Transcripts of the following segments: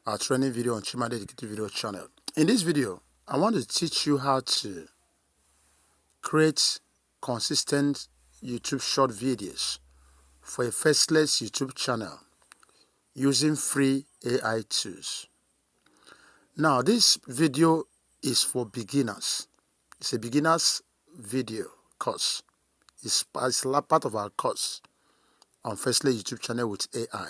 our training video on Chimade Educative Video channel. In this video, I want to teach you how to create consistent YouTube short videos for a faceless YouTube channel using free AI tools. Now, this video is for beginners. It's a beginner's video course. It's part of our course on Faceless YouTube channel with AI.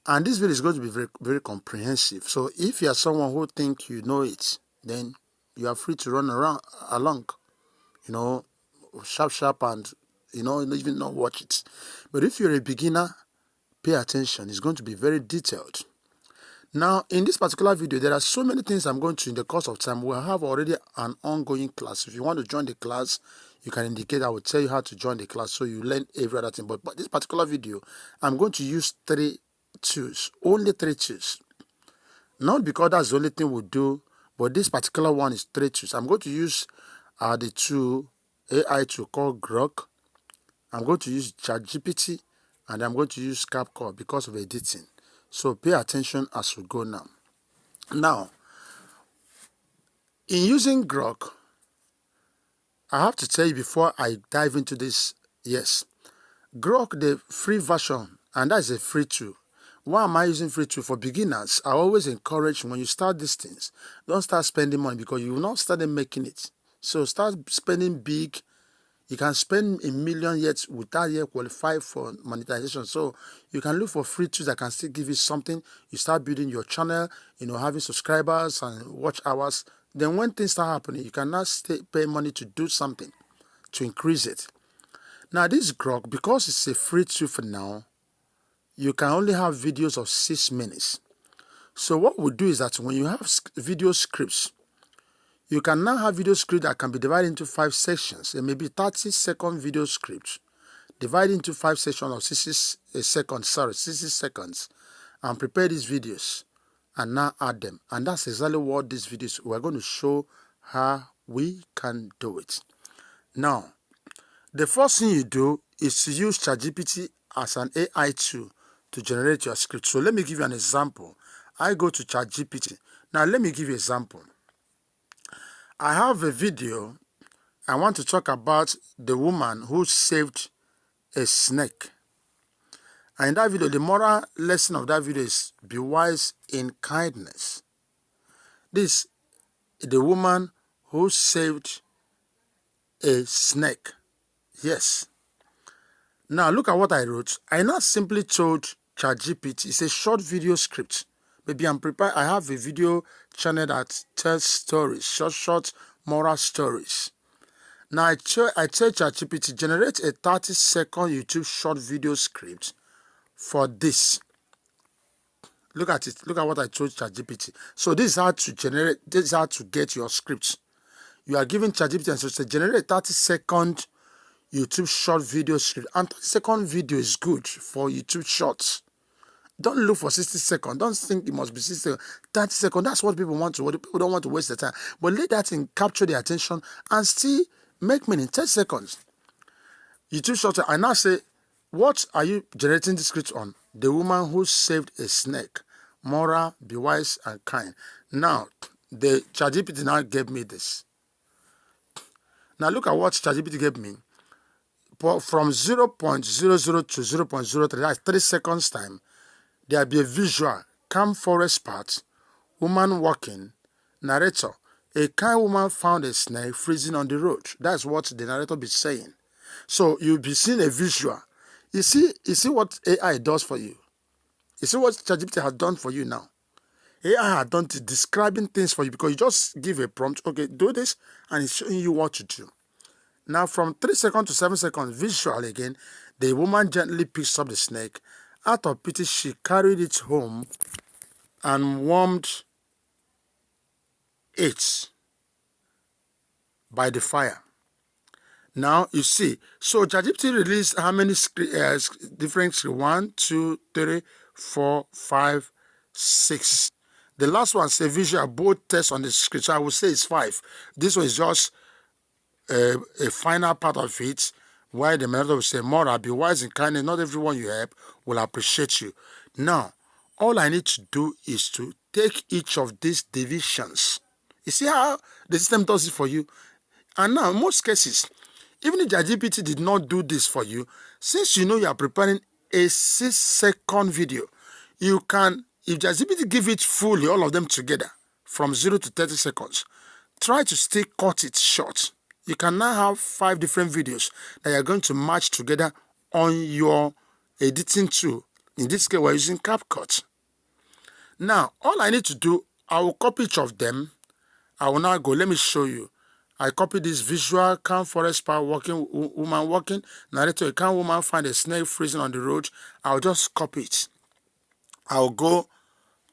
And this video is going to be very, very comprehensive. So if you are someone who think you know it, then you are free to run along, sharp and, even not watch it. But if you're a beginner, pay attention. It's going to be very detailed. Now, in this particular video, there are so many things I'm going to, in the course of time, we'll have already an ongoing class. If you want to join the class, you can indicate. I will tell you how to join the class so you learn every other thing. But this particular video, I'm going to use 3 tools, only 3 tools. Not because that's the only thing we'll do, but this particular one is 3 tools. I'm going to use the two AI tool called Grok. I'm going to use ChatGPT, and I'm going to use CapCut because of editing. So pay attention as we go now. Now, in using Grok, I have to tell you before I dive into this, yes, Grok, the free version, and that is a free tool. Why am I using free tool? For beginners, I always encourage when you start these things, don't start spending money because you will not start making it. So start spending big. You can spend $1 million yet without yet qualify for monetization. So you can look for free tools that can still give you something. You start building your channel, having subscribers and watch hours. Then when things start happening, you can now pay money to do something to increase it. Now this Grok, because it's a free tool for now, you can only have videos of 6 minutes. So what we do is that when you have video scripts, you can now have video script that can be divided into 5 sections. It may be 30-second video script divided into 5 sections of 60 seconds, and prepare these videos and now add them. And that's exactly what these videos, we're going to show how we can do it. Now, the first thing you do is to use ChatGPT as an AI tool to generate your script. So let me give you an example. I go to ChatGPT. Now let me give you an example. I have a video. I want to talk about the woman who saved a snake. And in that video, the moral lesson of that video is be wise in kindness. This is the woman who saved a snake. Yes. Now look at what I wrote. I not simply told ChatGPT, it's a short video script. Maybe I'm prepared. I have a video channel that tells stories, short moral stories. Now I tell ChatGPT, generate a 30-second YouTube short video script for this. Look at it. Look at what I told ChatGPT. So this is how to generate. This is how to get your scripts. You are giving ChatGPT and so say generate a 30-second YouTube short video script. And 30-second video is good for YouTube shorts. Don't look for 60 seconds. Don't think it must be 60 seconds. 30 seconds. That's what people want to. People don't want to waste their time. But let that thing capture their attention and still make meaning. 10 seconds. YouTube short. I now say, what are you generating the script on? The woman who saved a snake. Moral, be wise and kind. Now, the ChatGPT now gave me this. Now look at what ChatGPT gave me. From 0.00 to 0.03, that's 3 seconds time. There'll be a visual, calm forest path, woman walking, narrator. A kind woman found a snake freezing on the road. That's what the narrator be saying. So you'll be seeing a visual. You see what AI does for you. You see what ChatGPT has done for you now. AI has done describing things for you because you just give a prompt. Okay, do this, and it's showing you what to do. Now from 3 seconds to 7 seconds, visual again, the woman gently picks up the snake. Out of pity, she carried it home and warmed it by the fire. Now, you see, so ChatGPT released how many different scripts? 1, 2, 3, 4, 5, 6. The last one says visual, both text on the script. So I would say it's 5. This one is just a final part of it, why the method will say, moral, be wise and kind, not everyone you help will appreciate you. Now, all I need to do is to take each of these divisions. You see how the system does it for you? And now, in most cases, even if ChatGPT did not do this for you, since you know you are preparing a 6-second video, you can, if ChatGPT give it fully, all of them together, from 0 to 30 seconds, try to still cut it short. You can now have 5 different videos that you're going to match together on your editing tool. In this case, we're using CapCut. Now, all I need to do, I will copy each of them. I will now go, let me show you. I copy this visual, calm forest power walking, woman walking, narrator, a calm woman find a snake freezing on the road. I'll just copy it. I'll go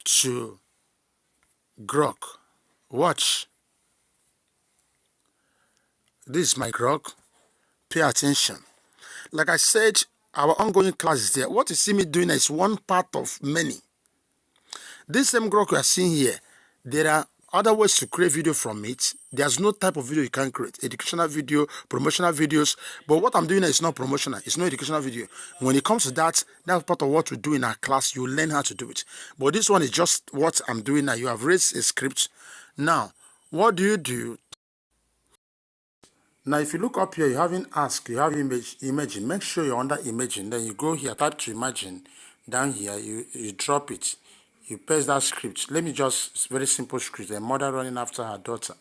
to Grok. Watch. This is my Grok. Pay attention. Like I said, our ongoing class is there. What you see me doing is one part of many. This same Grok you are seeing here, there are other ways to create video from it. There's no type of video you can create. Educational video, promotional videos. But what I'm doing is not promotional. It's not educational video. When it comes to that, that's part of what we do in our class. You learn how to do it. But this one is just what I'm doing now. You have raised a script. Now, what do you do? Now, if you look up here, you haven't asked, you have imagine. Make sure you're under imagine. Then you go here, type to imagine. Down here, you drop it. You paste that script. Let me just, it's very simple script. A mother running after her daughter.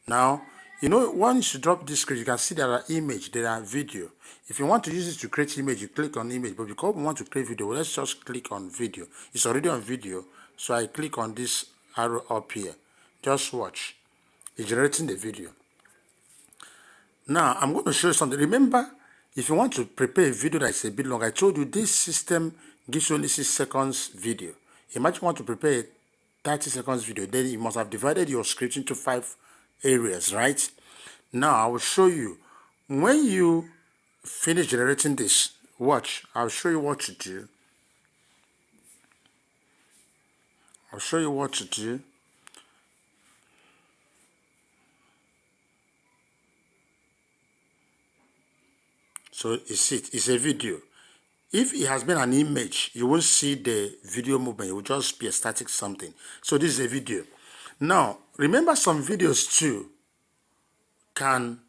Now, you know, once you drop this script, you can see there are image, there are video. If you want to use it to create image, you click on image. But because we want to create video, well, let's just click on video. It's already on video. So I click on this arrow up here. Just watch. It's generating the video. Now, I'm going to show you something. Remember, if you want to prepare a video that is a bit long, I told you this system gives you only 6 seconds video. Imagine you want to prepare a 30 seconds video, then you must have divided your script into 5 areas, right? Now, I will show you. When you finish generating this, watch. I'll show you what to do. I'll show you what to do. So you see, it's a video. If it has been an image, you won't see the video movement. It will just be a static something. So this is a video. Now, remember some videos too can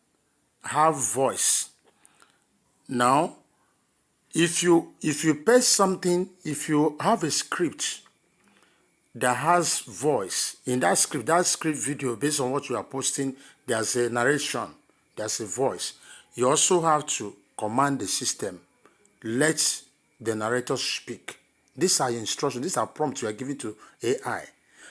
have voice. Now, if you paste something, if you have a script that has voice, in that script video, based on what you are posting, there's a narration, there's a voice. You also have to command the system, let the narrator speak. These are instructions, these are prompts you are giving to AI.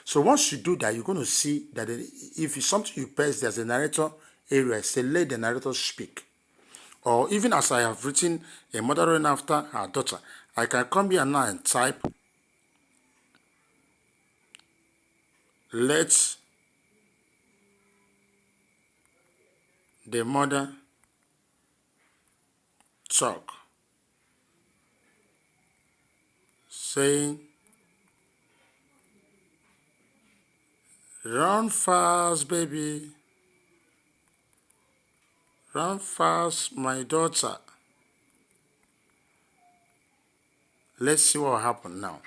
So once you do that, you're going to see that if it's something you paste, there's a narrator area, say let the narrator speak. Or even as I have written a mother running after her daughter, I can come here now and type, let the mother talk, saying, run fast, baby. Run fast, my daughter. Let's see what will happen now.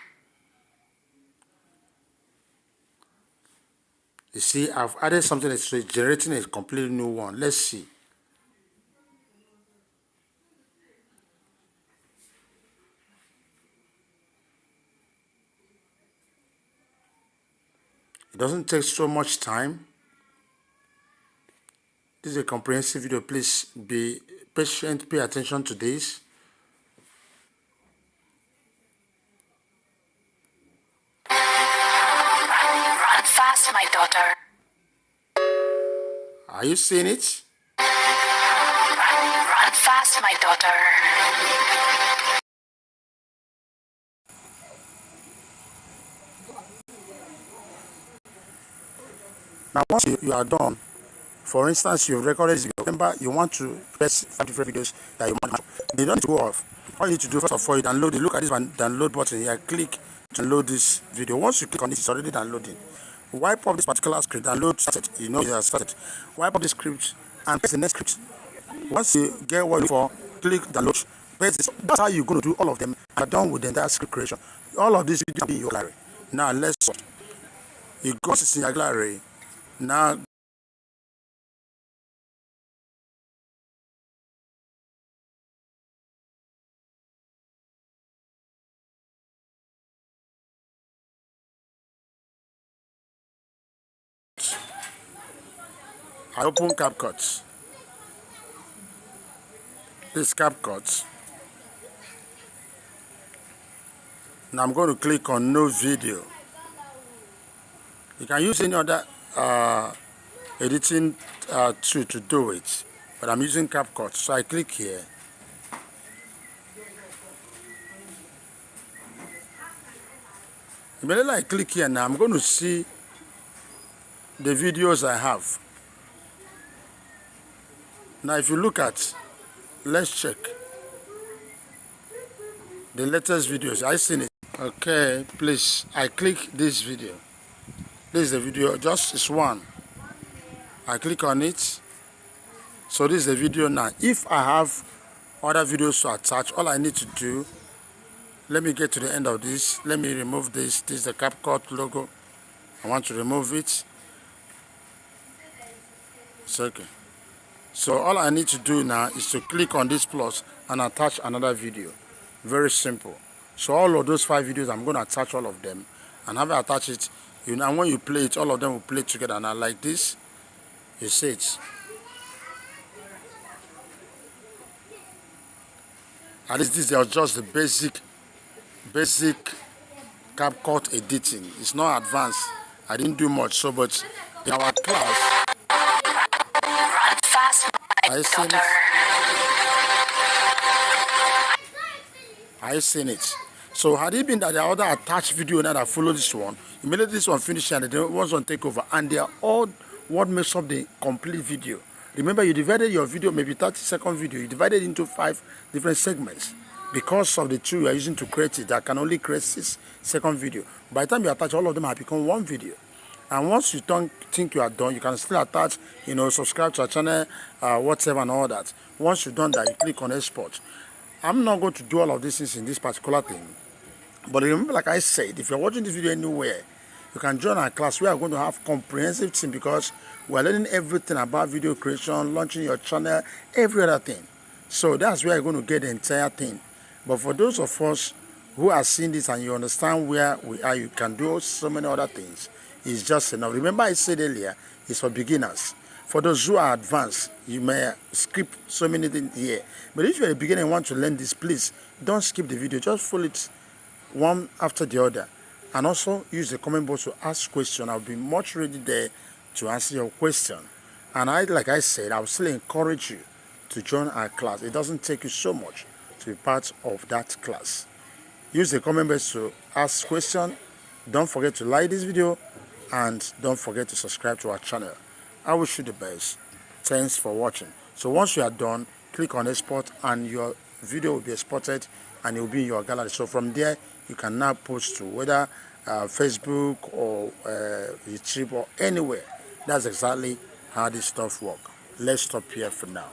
You see, I've added something that's generating a completely new one. Let's see. It doesn't take so much time. This is a comprehensive video. Please be patient, pay attention to this. Run fast, my daughter. Are you seeing it? Run fast, my daughter. Now, once you are done, for instance, you've recorded this video. Remember, you want to press 5 different videos that you want. They don't need to go off. All you need to do, first of all, you download it. Look at this one, download button here. Click to download this video. Once you click on it, it's already downloading. Wipe up this particular script, download started. You know it has started. Wipe up the script and press the next script. Once you get what you're for, click download. Press this. That's how you're going to do all of them. You're done with the entire script creation. all of this video in your gallery. Now let's watch. You got it in your gallery. Now I open CapCut. This CapCut. Now I'm going to click on no video. You can use any other editing tool to do it, but I'm using CapCut, so I click here. Immediately I click here now, I'm going to see the videos I have. Now if you look at, let's check the latest videos. I seen it. Okay, please, I click this video. This is the video, just it's one. I click on it. So this is the video now. If I have other videos to attach, all I need to do, let me get to the end of this. Let me remove this. This is the CapCut logo. I want to remove it. It's okay. So all I need to do now is to click on this plus and attach another video. Very simple. So all of those 5 videos, I'm going to attach all of them. And have I attach it, and when you play it, all of them will play together. Now like this, you see it. At least this is just the basic CapCut editing. It's not advanced. I didn't do much. So, but in our class, Run fast, my daughter. I seen it. So had it been that the other attached video now that follow this one, immediately this one finish and the ones one take over, and they are all what makes up the complete video. Remember, you divided your video, maybe 30-second video, you divided into 5 different segments. Because of the tool you are using to create it, that can only create 6-second video. By the time you attach, all of them have become one video. And once you don't think you are done, you can still attach, subscribe to our channel, whatever and all that. Once you've done that, you click on export. I'm not going to do all of these things in this particular thing. But remember, like I said, if you're watching this video anywhere, you can join our class. We are going to have comprehensive thing because we're learning everything about video creation, launching your channel, every other thing. So that's where you're going to get the entire thing. But for those of us who are seeing this and you understand where we are, you can do so many other things. It's just enough. Remember I said earlier, it's for beginners. For those who are advanced, you may skip so many things here. But if you're a beginner and want to learn this, please don't skip the video. Just follow it one after the other. And also use the comment box to ask questions. I'll be much ready there to answer your question. And like I said, I will still encourage you to join our class. It doesn't take you so much to be part of that class. Use the comment box to ask questions. Don't forget to like this video and don't forget to subscribe to our channel. I wish you the best. Thanks for watching. So once you are done, click on export and your video will be exported and it will be in your gallery. So from there, you can now post to whether Facebook or YouTube or anywhere. That's exactly how this stuff works. Let's stop here for now.